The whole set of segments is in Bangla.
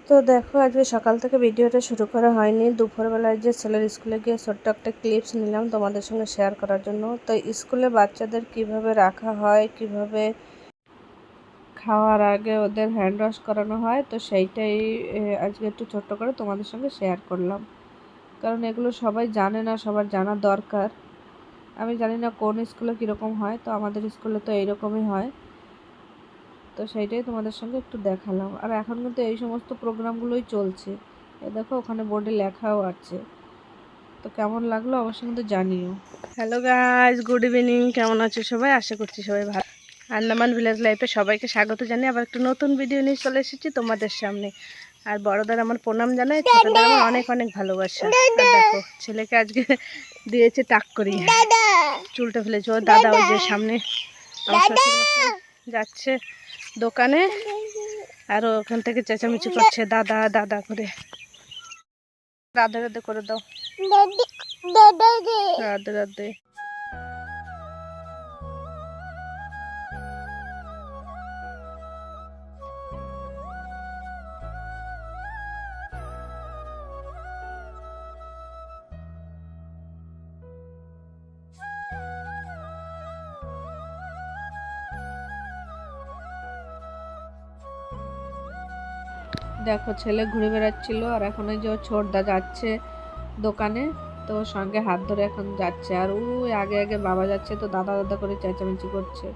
তো দেখো আজকে সকাল থেকে ভিডিওটা শুরু করা হয়নি। দুপুরবেলায় যে ছেলের স্কুলে গিয়ে ছোট্ট একটা ক্লিপস নিলাম তোমাদের সঙ্গে শেয়ার করার জন্য। তো স্কুলে বাচ্চাদের কিভাবে রাখা হয়, কিভাবে খাওয়ার আগে ওদের হ্যান্ড ওয়াশ করানো হয়, তো সেইটাই আজকে একটু ছোট্ট করে তোমাদের সঙ্গে শেয়ার করলাম। কারণ এগুলো সবাই জানে না, সবার জানা দরকার। আমি জানি না কোন স্কুলে কীরকম হয়, তো আমাদের স্কুলে তো এইরকমই হয়। তো সেইটাই তোমাদের সঙ্গে একটু দেখালাম। আর এখন কিন্তু এই সমস্ত প্রোগ্রামগুলোই চলছে। এ দেখো ওখানে বোর্ডে লেখাও আছে। তো কেমন লাগলো অবশ্যই কিন্তু জানিও। Hello guys, good evening. কেমন আছো সবাই? আশা করছি সবাই ভালো। আন্দামান ভিলেজ লাইফে সবাইকে স্বাগত জানিয়ে আবার একটু নতুন ভিডিও নিয়ে চলে এসেছি তোমাদের সামনে। আর বড়দের আমার প্রণাম জানাই, ছোটদের আমার অনেক অনেক ভালোবাসা। আর দেখো ছেলেকে আজকে দিয়েছে টাক করি, চুলটা ফেলেছে। ও দাদা ওই যে সামনে আমার শ্বশুরমশাই যাচ্ছে দোকানে, আর ওখান থেকে চেঁচামেচি করছে দাদা দাদা করে। রাধে রাধে করে দাও, রাধে রাধে। দেখো ছেলে ঘুরে বেড়াচ্ছিল, আর এখন ওই যে ছোটদা যাচ্ছে দোকানে, তো সঙ্গে হাত ধরে এখন যাচ্ছে। আর ওই আগে আগে বাবা যাচ্ছে, তো দাদা দাদা করে চেঁচামেচি করছে।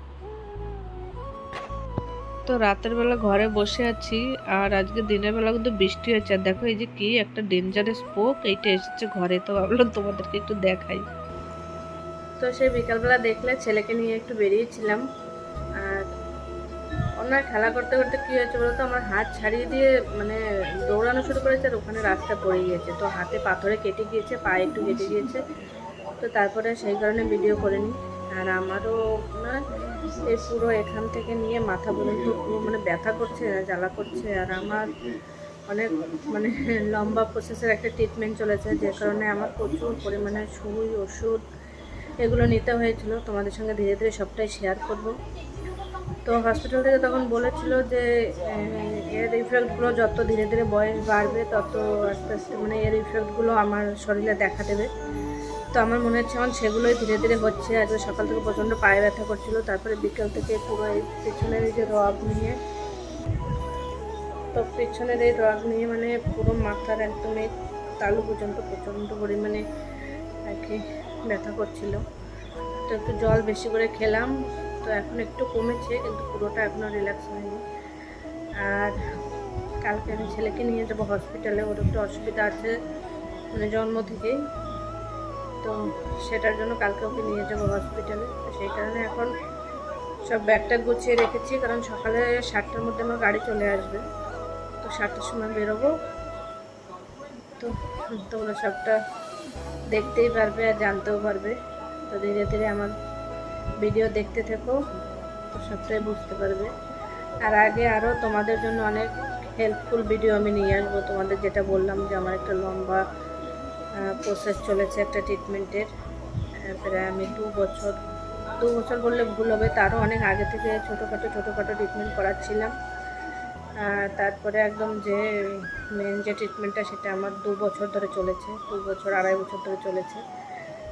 তো রাতের বেলা ঘরে বসে আছি, আর আজকে দিনের বেলা কিন্তু বৃষ্টি হচ্ছে। আর দেখো এই যে কি একটা ডেঞ্জারাস পোক, এইটা এসেছে ঘরে। তো ভাবলাম তোমাদেরকে একটু দেখাই। তো সেই বিকালবেলা দেখলে ছেলেকে নিয়ে একটু বেরিয়েছিলাম। আর ওনার খেলা করতে করতে কী হয়েছে বলতো, আমার হাত ছাড়িয়ে দিয়ে মানে দৌড়ানো শুরু করেছে, আর ওখানে রাস্তা পড়ে গিয়েছে। তো হাতে পাথরে কেটে গিয়েছে, পায়ে একটু কেটে গিয়েছে। তো তারপরে সেই কারণে ভিডিও করিনি। আর আমারও না এই পুরো এখান থেকে নিয়ে মাথা পর্যন্ত পুরো মানে ব্যথা করছে, জ্বালা করছে। আর আমার অনেক মানে লম্বা প্রসেসের একটা ট্রিটমেন্ট চলেছে, যে কারণে আমার প্রচুর পরিমাণে সুই, ওষুধ এগুলো নিতে হয়েছিল। তোমাদের সঙ্গে ধীরে ধীরে সবটাই শেয়ার করব। তো হসপিটাল থেকে তখন বলেছিল যে এর ইফেক্টগুলো যত ধীরে ধীরে বয়স বাড়বে, তত আস্তে আস্তে মানে এর ইফেক্টগুলো আমার শরীরে দেখা দেবে। তো আমার মনে হচ্ছে এখন সেগুলোই ধীরে ধীরে হচ্ছে। আজকে সকাল থেকে প্রচণ্ড পায়ে ব্যথা করছিল, তারপরে বিকেল থেকে পুরো এই পিছনের এই যে রগ নিয়ে, তো পিছনের এই রগ নিয়ে মানে পুরো মাথার একদম এই তালু পর্যন্ত প্রচণ্ড পরিমাণে আর কি ব্যথা করছিল। তো একটু জল বেশি করে খেলাম, তো এখন একটু কমেছে, কিন্তু পুরোটা এখনও রিল্যাক্স হয়নি। আর কালকে আমি ছেলেকে নিয়ে যাবো হসপিটালে, ওর একটু অসুবিধা আছে মানে জন্ম থেকেই। তো সেটার জন্য কালকে ওকে নিয়ে যাবো হসপিটালে। তো সেই কারণে এখন সব ব্যাগটা গুছিয়ে রেখেছি, কারণ সকালে 7টার মধ্যে আমার গাড়ি চলে আসবে। তো 7টার সময় বেরোবো। তো তোমরা সবটা দেখতেই পারবে আর জানতেও পারবে। তো ধীরে ধীরে আমার ভিডিও দেখতে থেকো, তো সবটাই বুঝতে পারবে। আর আগে আরও তোমাদের জন্য অনেক হেল্পফুল ভিডিও আমি নিয়ে আসবো। তোমাদের যেটা বললাম যে আমার একটা লম্বা প্রসেস চলেছে একটা ট্রিটমেন্টের, প্রায় আমি 2 বছর বললে ভুল হবে, তারও অনেক আগে থেকে ছোটোখাটো ট্রিটমেন্ট করাচ্ছিলাম। তারপরে একদম যে মেন যে ট্রিটমেন্টটা, সেটা আমার 2 বছর ধরে চলেছে, 2 বছর 2.5 বছর ধরে চলেছে।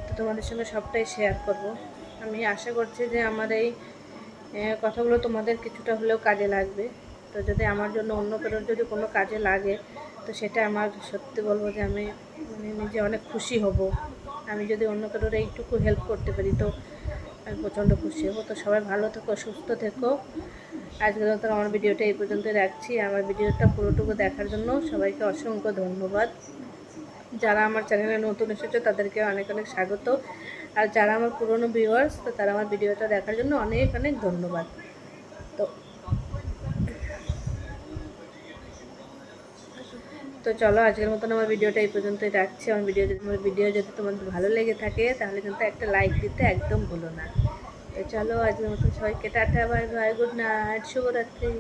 তো তোমাদের সঙ্গে সবটাই শেয়ার করব। আমি আশা করছি যে আমার এই কথাগুলো তোমাদের কিছুটা হলেও কাজে লাগবে। তো যদি আমার জন্য অন্য কারোর যদি কোনো কাজে লাগে, তো সেটা আমার সত্যি বলবো যে আমি মানে নিজে অনেক খুশি হব। আমি যদি অন্য কারোর এইটুকু হেল্প করতে পারি, তো আমি প্রচণ্ড খুশি হব। তো সবাই ভালো থেকো, সুস্থ থেকো। আজকের মতো আমার ভিডিওটা এই পর্যন্ত রাখছি। আমার ভিডিওটা পুরোটুকু দেখার জন্য সবাইকে অসংখ্য ধন্যবাদ। যারা আমার চ্যানেলে নতুন এসেছে তাদেরকে অনেক অনেক স্বাগত। আর যারা আমার পুরনো ভিউয়ার্স, তো তারা আমার ভিডিওটা দেখার জন্য অনেক অনেক ধন্যবাদ। তো চলো আজকের মতন আমার ভিডিওটা এই পর্যন্তই রাখছি। আমার ভিডিও যদি তোমাদের ভালো লেগে থাকে, তাহলে কিন্তু একটা লাইক দিতে একদম ভুলো না। তো চলো আজকের মতন সবাইকে tata, bye bye, good night, শুভরাত্রি।